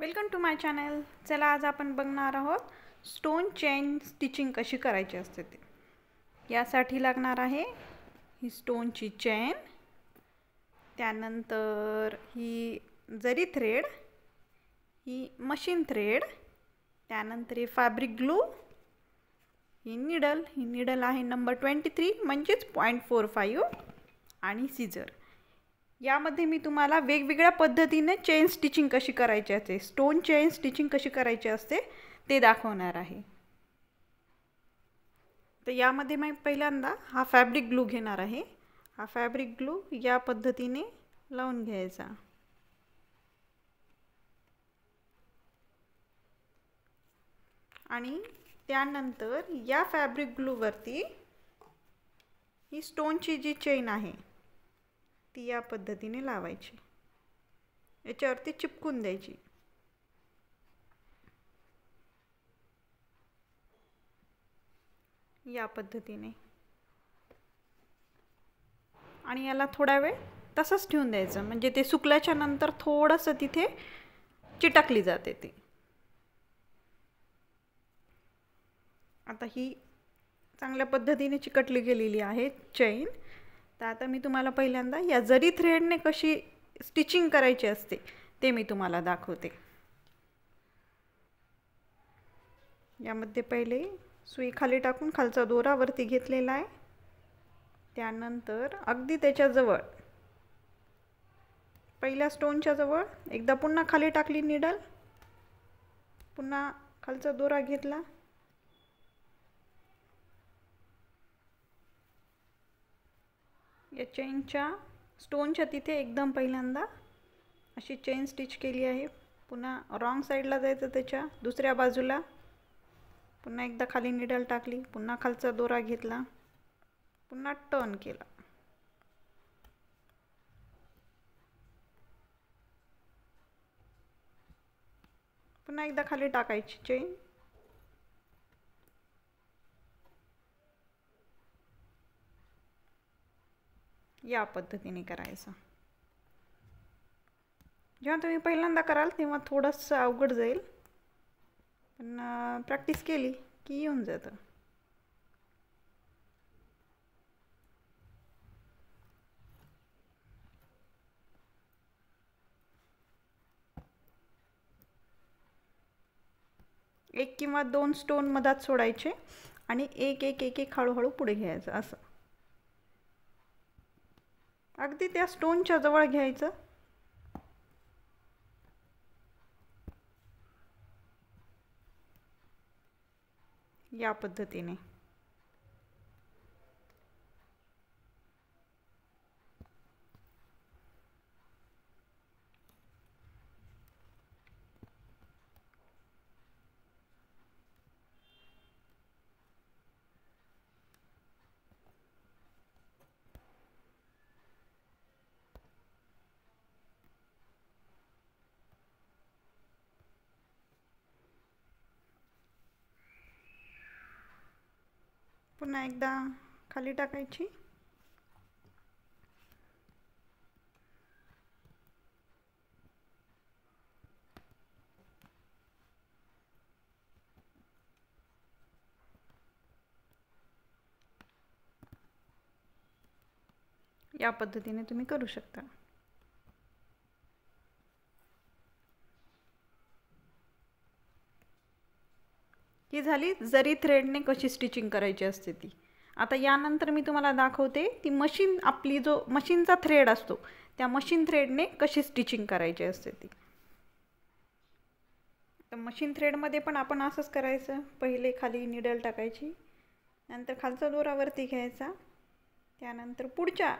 Welcome to my channel. चला आज आपण बघणार आहोत स्टोन चेन स्टिचिंग कशी करायची असते ते. यासाठी लागणार आहे ही स्टोनची चेन, त्यानंतर ही जरी थ्रेड, ही मशीन थ्रेड, त्यानंतर हे फॅब्रिक ग्लू, ही निडल आहे नंबर 23 म्हणजेच 0.45 आणि सीझर. यामध्ये मी तुम्हाला वेगवेगळ्या पद्धतीने चेन स्टिचिंग कशी करायची असते, स्टोन चेन स्टिचिंग कशी करायची असते ते दाखवणार आहे. तर यामध्ये मी पहिल्यांदा हा फॅब्रिक ग्लू घेणार आहे. हा फॅब्रिक ग्लू या पद्धतीने लावून घ्यायचा आणि त्यानंतर या फॅब्रिक ग्लूवरती ही स्टोनची जी चेन आहे ती या पद्धतीने लावायची, याच्यावरती चिपकून द्यायची. या पद्धतीने आणि याला थोडा वेळ तसंच ठेवून द्यायचं, म्हणजे ते सुकल्याच्या नंतर थोडंसं तिथे चिटकली जाते ती. आता ही चांगल्या पद्धतीने चिकटली गेलेली आहे चेन. तर आता मी तुम्हाला पहिल्यांदा या जरी थ्रेडने कशी स्टिचिंग करायची असते ते मी तुम्हाला दाखवते. यामध्ये पहिले सुई खाली टाकून खालचा दोरा वरती घेतलेला आहे. त्यानंतर अगदी त्याच्याजवळ पहिल्या स्टोनच्या जवळ एकदा पुन्हा खाली टाकली निडल, पुन्हा खालचा दोरा घेतला, या चेनच्या स्टोनच्या तिथे एकदम पहिल्यांदा अशी चेन स्टिच केली आहे. पुन्हा रॉंग साईडला जायचं, त्याच्या दुसऱ्या बाजूला पुन्हा एकदा खाली निडल टाकली, पुन्हा खालचा दोरा घेतला, पुन्हा टर्न केला, पुन्हा एकदा खाली टाकायची चेन. या पद्धतीने करायचं. जेव्हा तुम्ही पहिल्यांदा कराल तेव्हा थोडंसं अवघड जाईल, पण प्रॅक्टिस केली की येऊन जातं. एक किंवा दोन स्टोन मधात सोडायचे आणि एक एक एक एक हळूहळू पुढे घ्यायचं. असं अगदी त्या स्टोनच्या जवळ घ्यायचं. या पद्धतीने पुन्हा एकदा खाली टाकायची. या पद्धतीने तुम्ही करू शकता. ही झाली जरी थ्रेडने कशी स्टिचिंग करायची असते ती. आता यानंतर मी तुम्हाला दाखवते ती मशीन, आपली जो मशीनचा थ्रेड असतो त्या मशीन थ्रेडने कशी स्टिचिंग करायची असते ती. तर मशीन थ्रेडमध्ये पण आपण असंच करायचं. पहिले खाली निडल टाकायची, नंतर खालचा दोरा वरती घ्यायचा, त्यानंतर पुढच्या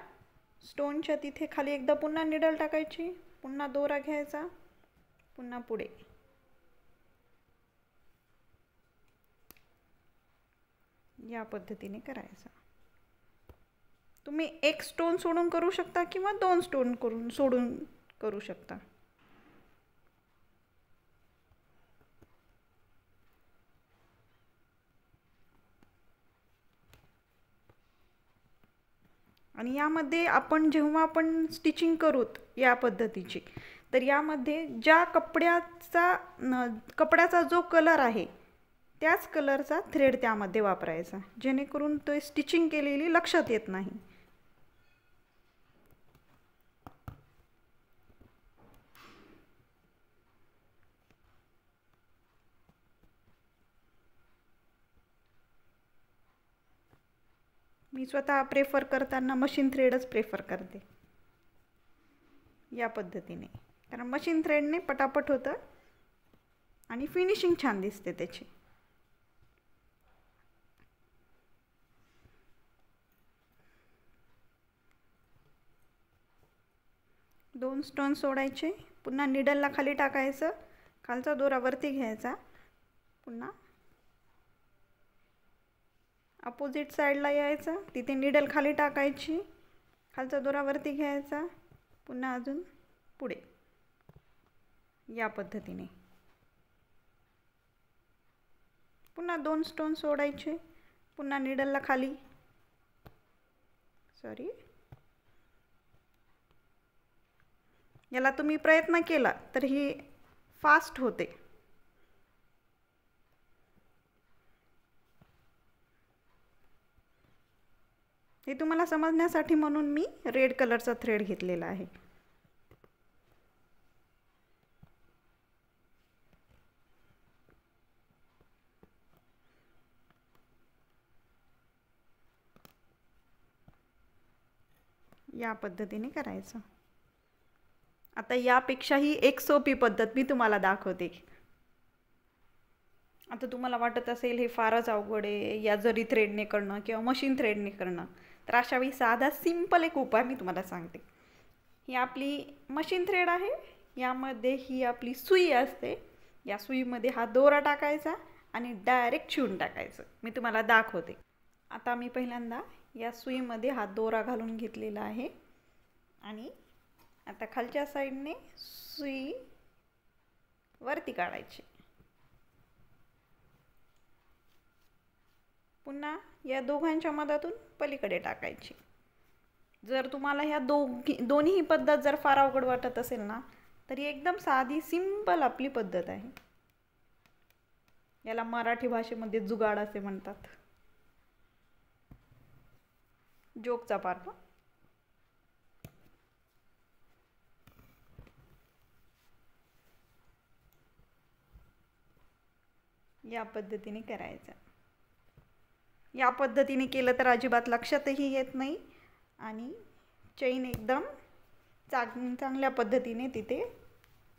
स्टोनच्या तिथे खाली एकदा पुन्हा निडल टाकायची, पुन्हा दोरा घ्यायचा, पुन्हा पुढे. या पद्धतीने करायचं. तुम्ही एक स्टोन सोडून करू शकता किंवा दोन स्टोन सोडून करू शकता. आणि यामध्ये आपण जेव्हा आपण स्टिचिंग करूत या पद्धतीची, तर यामध्ये ज्या कपड्याचा जो कलर आहे त्याच कलरचा थ्रेड त्यामध्ये वापरायचा, जेणेकरून तो स्टिचिंग केलेली लक्षात येत नाही. मी स्वतः प्रेफर करताना मशीन थ्रेडच प्रेफर करते या पद्धतीने, कारण मशीन थ्रेडने पटापट होतं आणि फिनिशिंग छान दिसते त्याची. दोन स्टोन सोडायचे, पुन्हा निडलला खाली टाकायचं, खालचा दोरा वरती घ्यायचा, पुन्हा अपोजिट साईडला यायचं, तिथे निडल खाली टाकायची, खालचा दोरा वरती घ्यायचा, पुन्हा अजून पुढे या पद्धतीने. पुन्हा दोन स्टोन सोडायचे, पुन्हा निडलला खाली, याला तुम्ही प्रयत्न केला तर ही फास्ट होते. हे तुम्हाला समजण्यासाठी म्हणून मी रेड कलरचा थ्रेड घेतलेला आहे. या पद्धतीने करायचं. आता यापेक्षाही एक सोपी पद्धत मी तुम्हाला दाखवते. आता तुम्हाला वाटत असेल हे फारच अवघड आहे, या जरी थ्रेडने करणं किंवा मशीन थ्रेडने करणं, तर अशा वेळी साधा सिंपल एक उपाय मी तुम्हाला सांगते. ही आपली मशीन थ्रेड आहे, यामध्ये ही आपली सुई असते, या सुईमध्ये हा दोरा टाकायचा आणि डायरेक्ट शिवून टाकायचं. मी तुम्हाला दाखवते. आता मी पहिल्यांदा या सुईमध्ये हा दोरा घालून घेतलेला आहे आणि आता खालच्या साईडने सुई वरती काढायची, पुन्हा या दोघांच्या मधातून पलीकडे टाकायची. जर तुम्हाला ह्या दोन्ही पद्धत जर फार अवघड वाटत असेल ना, तरी एकदम साधी सिंपल आपली पद्धत आहे. याला मराठी भाषेमध्ये जुगाड असे म्हणतात. जोकचा पार्ट. या पद्धतीने करायचं. या पद्धतीने केलं तर अजिबात लक्षातही येत नाही आणि चेन एकदम चांगल्या पद्धतीने तिथे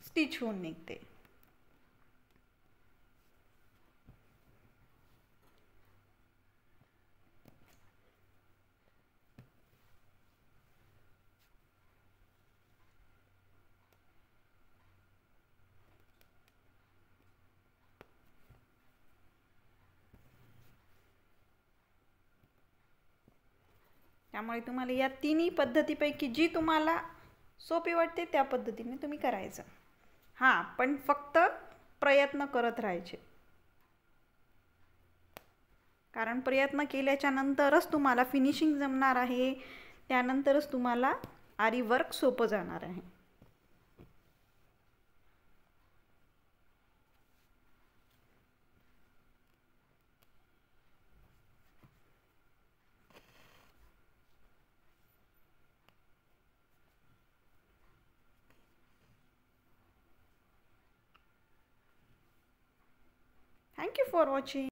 स्टिच होऊन निघते. त्यामुळे तुम्हाला या तिन्ही पद्धतीपैकी जी तुम्हाला सोपी वाटते त्या पद्धतीने तुम्ही करायचं. हां, पण फक्त प्रयत्न करत राहायचे, कारण प्रयत्न केल्याच्या नंतरच तुम्हाला फिनिशिंग जमणार आहे, त्यानंतरच तुम्हाला आरी वर्क सोपं जाणार आहे. Thank you for watching.